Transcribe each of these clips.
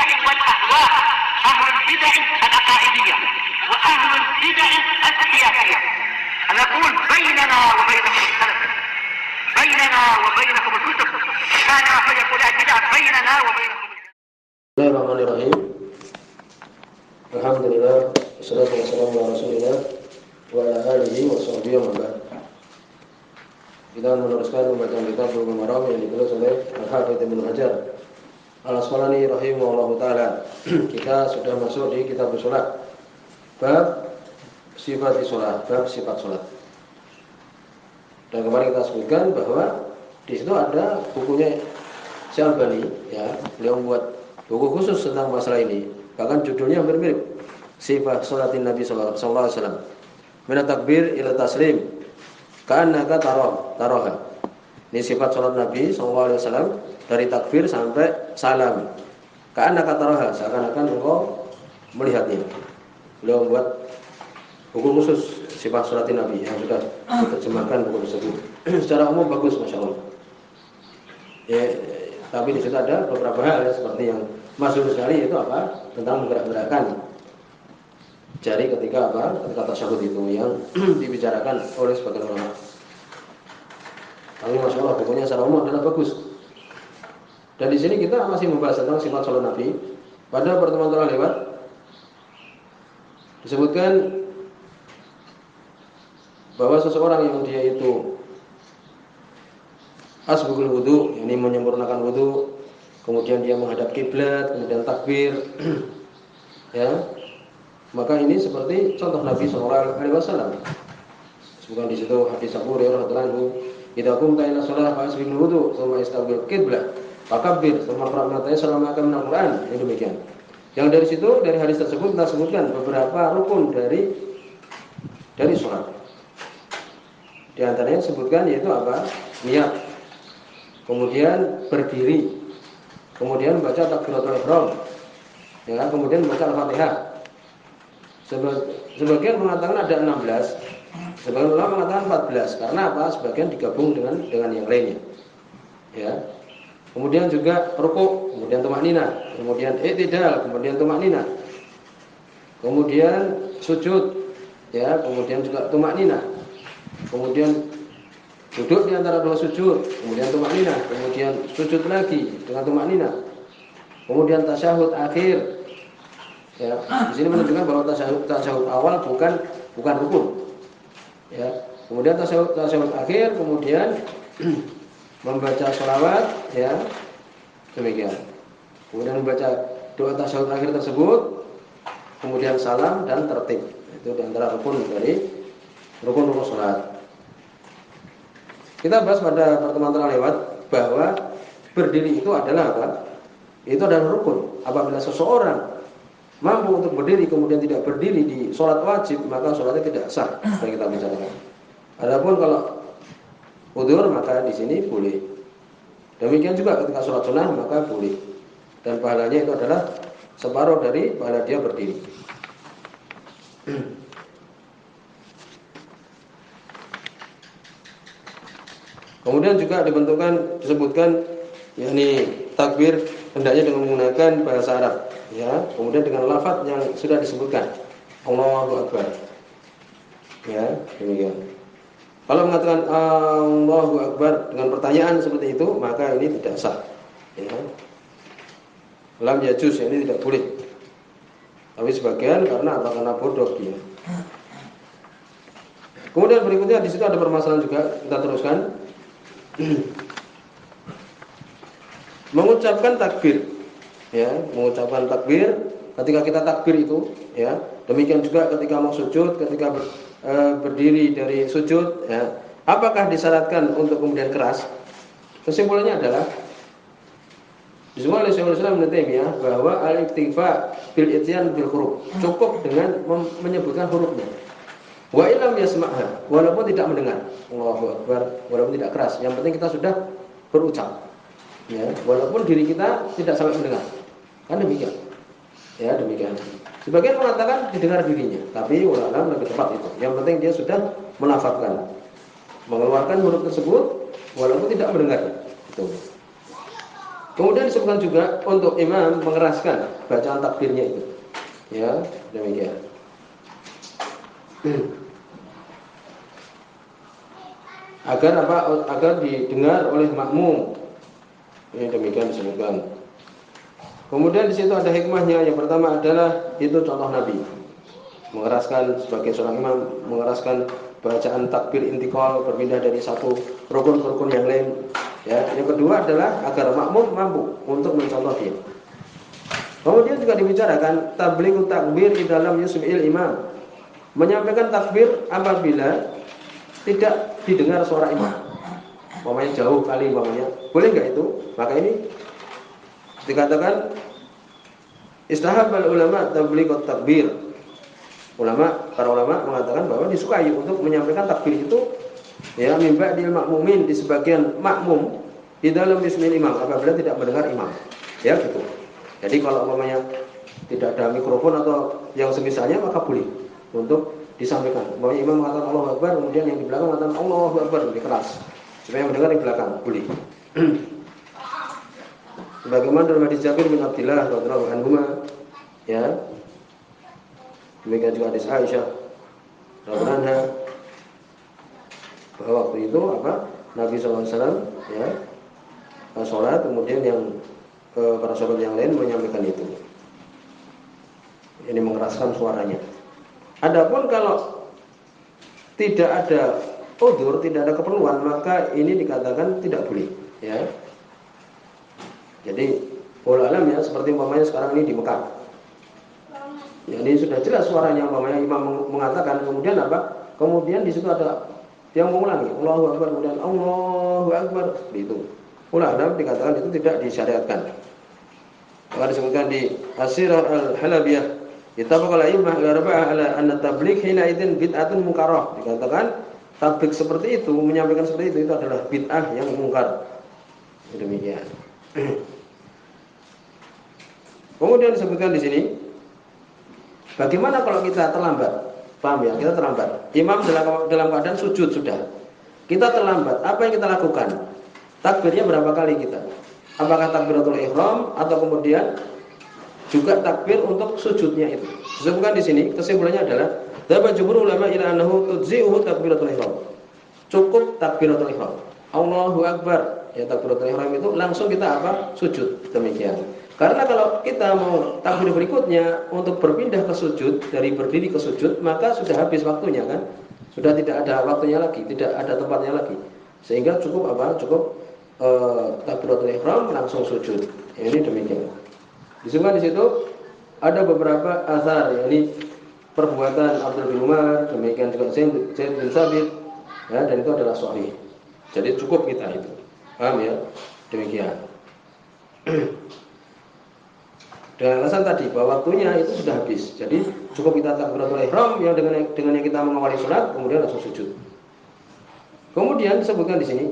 البدع والأهواء، أهل البدع العقائدية وأهل البدع السياسية. نقول بيننا وبينكم السلف، بيننا وبينكم الكتب، كان فيقول البدع بيننا وبينكم. Bismillahirrahmanirrahim. Alhamdulillah, wassalatu wassalamu ala Rasulillah wa ala alihi wa sahbihi wa man. Kita meneruskan pembacaan kitab Bulughul Maram yang ditulis oleh Al-Hafidz Ibnu Hajar Al-Asqalani rahimahullahu taala. Kita sudah masuk di kitab salat. Bab sifat salat, bab sifat salat. Dan kemarin kita sebutkan bahwa di situ ada bukunya Syalbani, ya, beliau membuat buku khusus tentang masalah ini. Bahkan judulnya hampir mirip, Sifat Salatin Nabi sallallahu alaihi wasallam. Min takbir ila taslim, ka'annaka taraha. Ini sifat salat Nabi sallallahu alaihi wasallam dari takbir sampai salam. Ka'annaka taraha, seakan-akan engkau melihatnya. Beliau membuat buku khusus sifat salatin Nabi yang sudah diterjemahkan buku tersebut. Secara umum bagus, masya Allah. Ya, tapi di situ ada beberapa hal ya, seperti yang masyhur sekali itu apa? Tentang menggerak-gerakkan jari ketika apa? Ketika tasyahud itu yang dibicarakan oleh sebagian ulama. Tapi masya Allah bukunya secara umum adalah bagus. Dan di sini kita masih membahas tentang sifat salat Nabi. Pada pertemuan telah lewat disebutkan bahwa seseorang yang dia itu asbagul wudu, ini menyempurnakan wudu, kemudian dia menghadap kiblat, kemudian takbir, ya, maka ini seperti contoh Nabi Sallallahu Alaihi Wasallam. Bukan di situ hadis Abu Hurairah radhiyallahu anhu, "Idza qumta ila shalah fa asbigul wudu, tsumma istaqbil qiblah, fakabbir, tsumma qra' ma tayassara min al-Qur'an." Ini demikian. Yang dari situ, dari hadis tersebut kita sebutkan beberapa rukun dari salat. Di antaranya sebutkan yaitu apa? Niat. Kemudian berdiri. Kemudian membaca takbiratul ihram. Ya, kemudian membaca Al-Fatihah. Sebagian mengatakan ada 16. Sebagian ulama mengatakan 14. Karena apa? Sebagian digabung dengan yang lainnya. Ya. Kemudian juga rukuk, kemudian tumakninah, kemudian i'tidal, kemudian tumakninah. Kemudian sujud, ya, kemudian juga tumakninah. Kemudian duduk di antara dua sujud, kemudian tumakninah, kemudian sujud lagi dengan tumakninah. Kemudian tasyahud akhir. Ya, di sini menunjukkan bahwa tasyahud awal bukan rukun. Ya, kemudian tasyahud akhir, kemudian membaca sholawat, ya, demikian. Kemudian membaca doa tasyahud akhir tersebut, kemudian salam dan tertib. Itu di antara rukun dari rukun salat. Kita bahas pada pertemuan telah lewat bahwa berdiri itu adalah apa? Itu adalah rukun. Apabila seseorang mampu untuk berdiri kemudian tidak berdiri di sholat wajib, maka sholatnya tidak sah. Seperti kita bicarakan. Adapun kalau udzur maka di sini boleh. Demikian juga ketika sholat sunnah maka boleh. Dan pahalanya itu adalah separuh dari pahala dia berdiri. Kemudian juga disebutkan yakni takbir hendaknya dengan menggunakan bahasa Arab, ya. Kemudian dengan lafaz yang sudah disebutkan, Allahu Akbar. Ya, demikian. Kalau mengatakan Allahu Akbar dengan pertanyaan seperti itu, maka ini tidak sah. Ya. Lam yajuz, ini tidak boleh. Tapi sebagian karena apa? Karena bodoh dia. Kemudian berikutnya di situ ada permasalahan juga, kita teruskan. Mengucapkan takbir, ya, mengucapkan takbir ketika kita takbir itu, ya. Demikian juga ketika mau sujud, ketika berdiri dari sujud, ya. Apakah disyaratkan untuk kemudian keras? Kesimpulannya adalah disebutkan oleh Syekhul Islam Ibnu Taimiyah bahwa al-iktifa bil ityan bil huruf, cukup dengan menyebutkan hurufnya. Wa illam yasma'ha, walaupun tidak mendengar. Allahu Akbar, walaupun tidak keras. Yang penting kita sudah berucap. Ya, walaupun diri kita tidak sampai mendengar. Kan demikian. Ya, demikian. Sebagian mengatakan didengar dirinya, tapi ulama lebih tepat itu. Yang penting dia sudah melafazkan, mengeluarkan huruf tersebut walaupun tidak mendengar. Itu. Kemudian disebutkan juga untuk imam mengeraskan bacaan takbirnya itu. Ya, demikian. Agar apa? Agar didengar oleh makmum. Ini demikian disebutkan. Kemudian di situ ada hikmahnya. Yang pertama adalah itu contoh Nabi. Mengeraskan sebagai seorang imam, mengeraskan bacaan takbir intikal berpindah dari satu rukun ke rukun yang lain. Ya, yang kedua adalah agar makmum mampu untuk mencontoh dia. Kemudian juga dibicarakan tablighu takbir di dalam yusmi'il imam. Menyampaikan takbir apabila tidak didengar suara imam. Umpamanya jauh kali umpamanya. Boleh enggak itu? Maka ini dikatakan istahabal ulama tablighu takbir. Para ulama mengatakan bahwa disukai untuk menyampaikan takbir itu ya mimba di makmumin di sebagian makmum di dalam yusmi'il imam apabila tidak mendengar imam. Ya gitu. Jadi kalau umpamanya tidak ada mikrofon atau yang semisalnya maka boleh untuk disampaikan. Bahwa imam mengatakan Allahu Akbar, kemudian yang di belakang mengatakan Allahu Akbar lebih keras supaya mendengar di belakang, boleh. Sebagaimana dalam hadis Jabir bin Abdullah radhiyallahu anhu, ya. Demikian juga hadis Aisyah radhiyallahu anha bahwa waktu itu Nabi SAW ya sholat, kemudian yang para sahabat yang lain menyampaikan itu. Ini mengeraskan suaranya. Adapun kalau tidak ada udzur, tidak ada keperluan, maka ini dikatakan tidak boleh, ya. Jadi, wallahu alam ya, seperti umpamanya sekarang ini di Mekah. Ya, ini sudah jelas suaranya, umpamanya imam mengatakan, kemudian Kemudian di situ ada yang mengulangi, Allahu Akbar, kemudian Allahu Akbar, itu. Wallahu alam dikatakan itu tidak disyariatkan. Maka disebutkan di As-Sirah Al-Halabiyah, ittafaqal a'immah al-arba'ah ala anna tabligh hina idzin bid'atun munkarah. Dikatakan tabligh seperti itu, menyampaikan seperti itu adalah bid'ah yang mungkar. Demikian. Kemudian disebutkan di sini, bagaimana kalau kita terlambat? Paham ya? Kita terlambat. Imam dalam keadaan sujud sudah. Kita terlambat. Apa yang kita lakukan? Takbirnya berapa kali kita? Apakah takbiratul ihram atau kemudian juga takbir untuk sujudnya itu? Disebutkan di sini kesimpulannya adalah dhahaba jumhur ulama ila annahu tudzi'uhu takbiratul ihram. Cukup takbiratul ihram. Allahu Akbar. Ya, takbiratul ihram itu langsung kita sujud. Demikian. Karena kalau kita mau takbir berikutnya untuk berpindah ke sujud, dari berdiri ke sujud, maka sudah habis waktunya kan? Sudah tidak ada waktunya lagi, tidak ada tempatnya lagi. Sehingga cukup Cukup takbiratul ihram langsung sujud. Ini demikian. Disebutkan di situ ada beberapa azhar, yakni perbuatan Abdul bin Umar, demikian juga Zaid bin Sabit, ya, dan itu adalah sahih. Jadi cukup kita itu. Paham ya? Demikian. Dengan alasan tadi bahwa waktunya itu sudah habis. Jadi cukup kita takbiratul ihram yang dengan yang kita mengawali salat kemudian langsung sujud. Kemudian disebutkan di sini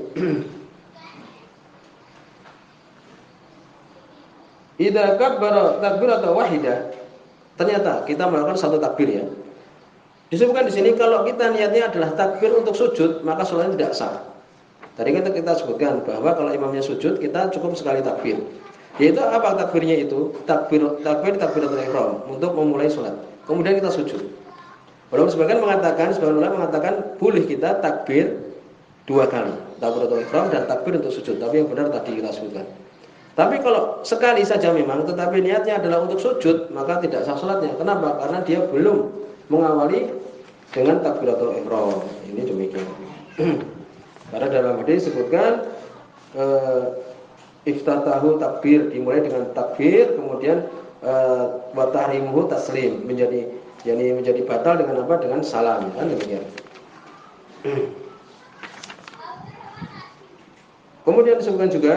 idza kabbara takbiratan wahidah, ternyata kita melakukan satu takbir ya. Disebutkan di sini kalau kita niatnya adalah takbir untuk sujud, maka salatnya tidak sah. Tadi kita sebutkan bahwa kalau imamnya sujud, kita cukup sekali takbir. Yaitu apa takbirnya itu? Takbiratul ihram untuk memulai salat. Kemudian kita sujud. Walaupun sebagian ulama mengatakan boleh kita takbir dua kali, takbiratul ihram dan takbir untuk sujud. Tapi yang benar tadi kita sebutkan. Tapi kalau sekali saja memang, tetapi niatnya adalah untuk sujud, maka tidak sah salatnya. Kenapa? Karena dia belum mengawali dengan takbiratul ihram. Ini demikian. Karena dalam hadis disebutkan iftatahu takbir, dimulai dengan takbir, kemudian wa tahrimuhu taslim, menjadi batal dengan apa? Dengan salam, kan demikian. Kemudian disebutkan juga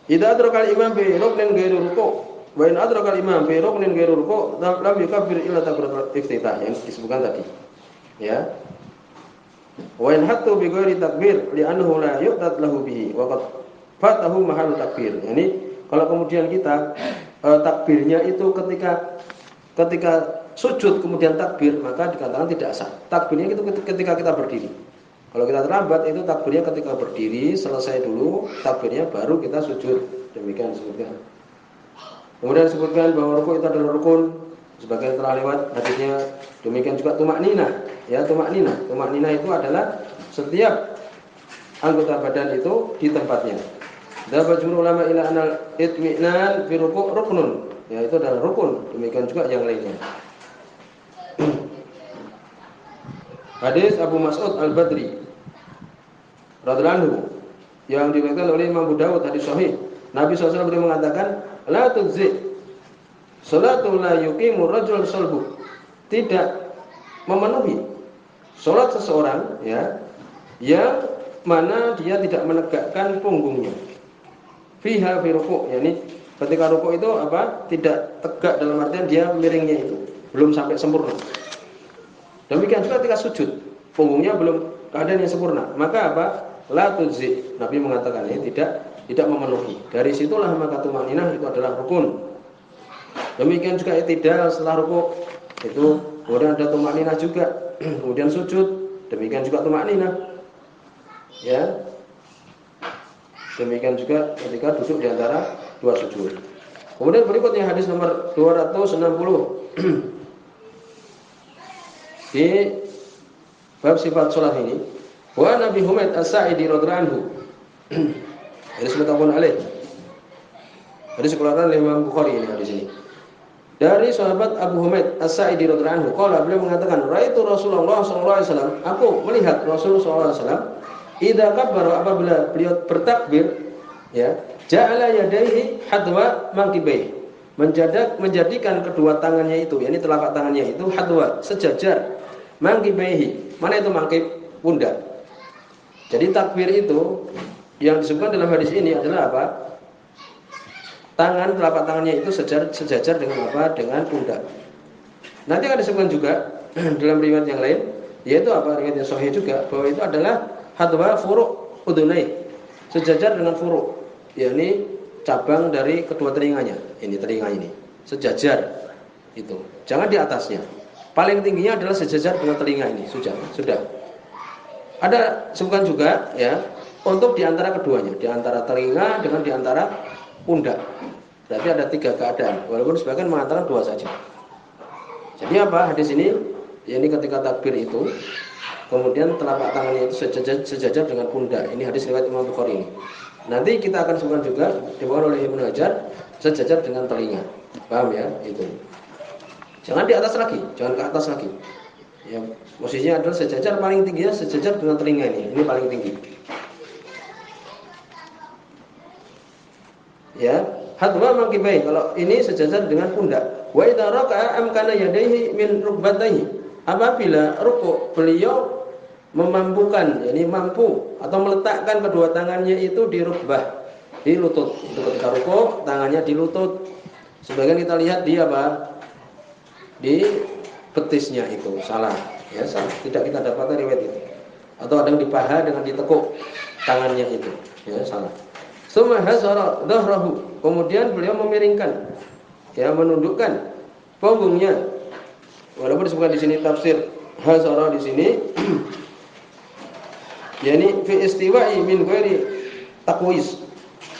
idza adrakal imam bi ruknin ghairu ruku' wa in adrakal imam bi ruknin ghairu ruku' lam yukabbir illa takbiratul iftitah, yang disebutkan tadi. Ya. Wa in hattu bi ghairi takbir li'annahu la yuqtat lahu bihi wa qad fatahu mahallu takbir. Yani kalau kemudian kita takbirnya itu ketika sujud kemudian takbir, maka dikatakan tidak sah. Takbirnya itu ketika kita berdiri. Kalau kita terlambat itu takbirnya ketika berdiri, selesai dulu takbirnya baru kita sujud. Demikian disebutkan. Kemudian disebutkan bahwa rukuk itu adalah rukun, sebagai telah lewat hadisnya. Demikian juga tumak nina. Ya, tumak nina. Tumak nina itu adalah setiap anggota badan itu di tempatnya. Dzahaba jumhur ulama ila anal itmi'nan fi ruku' ruknun. Ya, itu adalah rukun. Demikian juga yang lainnya. Hadis Abu Mas'ud Al-Badri radhiyallahu anhu yang diriwayatkan oleh Imam Abu Dawud, hadis sahih. Nabi SAW beliau mengatakan, la tujzi salatul la yuqimu rajul salbu. Tidak memenuhi salat seseorang ya yang mana dia tidak menegakkan punggungnya. Fiha fi ruku', yakni ketika ruku' itu apa? Tidak tegak dalam artian dia miringnya itu belum sampai sempurna. Demikian juga ketika sujud, punggungnya belum keadaan yang sempurna. Maka apa? La tujzi. Nabi mengatakan ini tidak memenuhi. Dari situlah maka tumaninah itu adalah rukun. Demikian juga i'tidal setelah rukuk itu, kemudian ada tumaninah juga. Kemudian sujud, demikian juga tumaninah. Ya. Demikian juga ketika duduk di antara dua sujud. Kemudian berikutnya hadis nomor 260. Di bab sifat salat ini, wa Nabi Humaid As-Sa'idi radhiyallahu anhu. Hadis muttafaqun alaih. Hadis dikeluarkan oleh Imam Bukhari ini hadis ini. Dari sahabat Abu Humaid As-Sa'idi radhiyallahu anhu, qala beliau mengatakan, raitu Rasulullah sallallahu alaihi wasallam, aku melihat Rasulullah sallallahu alaihi wasallam idza kabbara, apabila beliau bertakbir, ya, ja'ala yadayhi hadwa mankibai. Menjadikan kedua tangannya itu, yakni telapak tangannya itu hadwa, sejajar mangkibaihi. Mana itu mangkib? Pundak. Jadi takbir itu yang disebutkan dalam hadis ini adalah apa? Tangan, telapak tangannya itu sejajar dengan apa? Dengan pundak. Nanti akan disebutkan juga dalam riwayat yang lain, yaitu apa? Riwayat yang sahih juga, bahwa itu adalah hadwa furu' udunai, sejajar dengan furu', yakni cabang dari kedua telinganya. Ini telinga ini sejajar itu. Jangan di atasnya. Paling tingginya adalah sejajar dengan telinga ini. Sudah. Ada sebutkan juga ya, untuk di antara keduanya, di antara telinga dengan di antara pundak. Berarti ada 3 keadaan. Walaupun sebagian mengatakan 2 saja. Jadi apa hadis ini? Ya, ini ketika takbir itu, kemudian telapak tangannya itu sejajar dengan pundak. Ini hadis riwayat Imam Bukhari ini. Nanti kita akan sebutkan juga dibawakan oleh Ibnu Hajar sejajar dengan telinga. Paham ya? Itu. Jangan di atas lagi, jangan ke atas lagi. Ya, posisinya adalah sejajar, paling tingginya sejajar dengan telinga ini. Ini paling tinggi. Ya, hadwa mangkibai, kalau ini sejajar dengan pundak. Wa idza raka'a amkana yadayhi min rukbatayhi. Apabila rukuk beliau memampukan, yakni mampu atau meletakkan kedua tangannya itu di rukbah, di lutut. Itu ketika rukuk tangannya di lutut. Sebagian kita lihat di apa? Di betisnya itu salah, ya salah. Tidak kita dapatkan riwayat itu. Atau ada yang di paha dengan ditekuk tangannya itu, ya salah. Summa hazara dhahrahu, kemudian beliau memiringkan, ya menundukkan punggungnya. Walaupun disebutkan di sini tafsir hazara di sini, yakni fi istiwa'i min ghairi taqwis,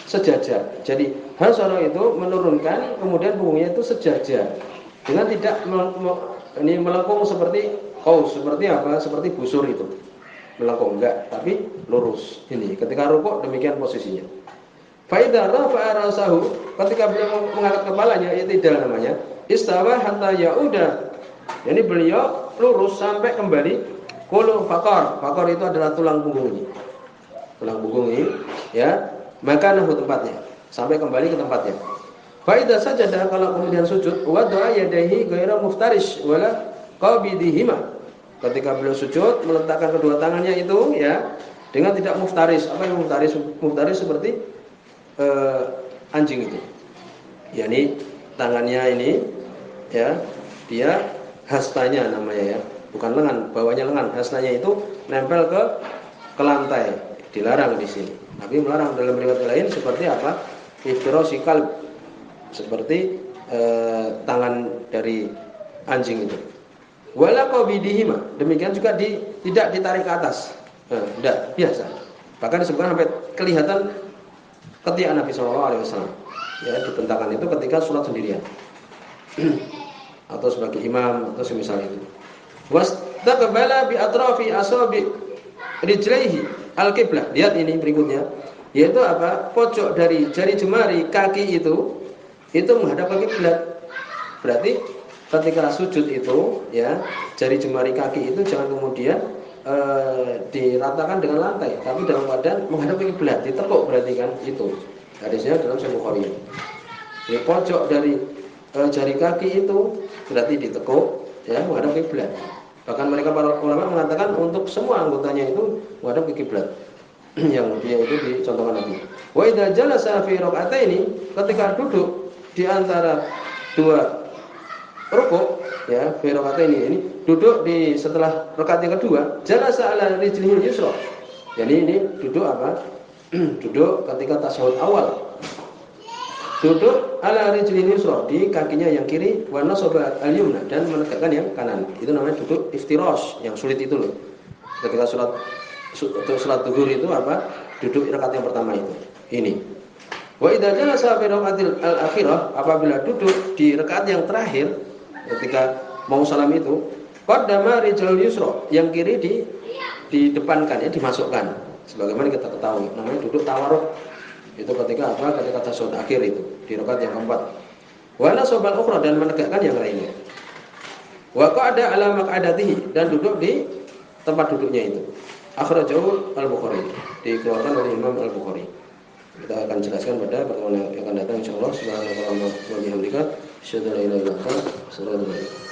sejajar. Jadi hazara itu menurunkan, kemudian punggungnya itu sejajar. Dengan tidak ini melengkung seperti kaus, seperti apa? Seperti busur itu. Melengkung enggak, tapi lurus. Ini ketika rukuk demikian posisinya. Fa idza rafa'a ra'sahu, ketika beliau mengangkat kepalanya, i'tidal namanya. Istawa hatta ya'uda. Jadi beliau lurus sampai kembali qulu faqar. Faqar itu adalah tulang punggung ini. Tulang punggung ini, ya, maka nahu tempatnya, sampai kembali ke tempatnya. Fa idza sajada, kalau kemudian sujud, wa da'a yadayhi ghairu muftarish wala qabidihima. Ketika beliau sujud, meletakkan kedua tangannya itu ya dengan tidak muftaris. Apa yang muftaris? Muftaris seperti anjing itu. Yakni tangannya ini ya, dia hastanya namanya ya, bukan lengan, bawahnya lengan. Hastanya itu nempel ke lantai. Dilarang di sini. Nabi melarang dalam riwayat lain seperti apa? Iftirasi qalb, seperti tangan dari anjing itu. Wala qabidihima, demikian juga tidak ditarik ke atas. Tidak, biasa. Bahkan disebutkan sampai kelihatan ketiak Nabi SAW. Ya, di bentakan itu ketika sholat sendirian. Atau sebagai imam atau semisal itu. Wastaqbala bi atrafi asabi rijlaihi al-qiblah. Lihat ini berikutnya, yaitu apa? Pojok dari jari jemari kaki itu menghadap ke kiblat. Berarti ketika sujud itu, ya, jari jemari kaki itu jangan kemudian diratakan dengan lantai, tapi dalam keadaan menghadap ke kiblat, ditekuk berarti kan itu. Hadisnya dalam Sahih Bukhari. Ya, pojok dari jari kaki itu berarti ditekuk, ya, menghadap ke kiblat. Bahkan mereka para ulama mengatakan untuk semua anggotanya itu menghadap ke kiblat. Yang dia itu dicontohkan Nabi. Wa idza jalasa fi rak'ataini, ketika duduk di antara dua rukuk, ya, fi rak'ataini ini duduk di setelah rakaat yang kedua, jalasa ala rijlihil yusra. Jadi ini duduk apa? Duduk ketika tasyahud awal. Duduk ala rijlihil yusra, di kakinya yang kiri, wa nasaba al-yumna, dan menegakkan yang kanan. Itu namanya duduk iftirash, yang sulit itu loh. Ketika salat zuhur itu apa? Duduk rakaat yang pertama itu. Ini. Wa idza jalasa fi rakaatil al-akhirah, apabila duduk di rakaat yang terakhir ketika mau salam itu, qaddama rijlal yusra, yang kiri didepankan, ya, dimasukkan. Sebagaimana kita ketahui, namanya duduk tawarruk. Itu ketika apa? Ketika tasyahud akhir itu, di rakaat yang keempat. Wa nasabal ukhra, dan menegakkan yang lainnya. Wa qa'ada ala maq'adatihi, dan duduk di tempat duduknya itu. Akhrajahu Al-Bukhari, dikeluarkan oleh Imam Al-Bukhari. Kita akan jelaskan pada pertemuan yang akan datang insyaallah. Subhanallah wa bihamdika, asyhadu an la ilaha illa anta, astaghfiruka wa atubu ilaik.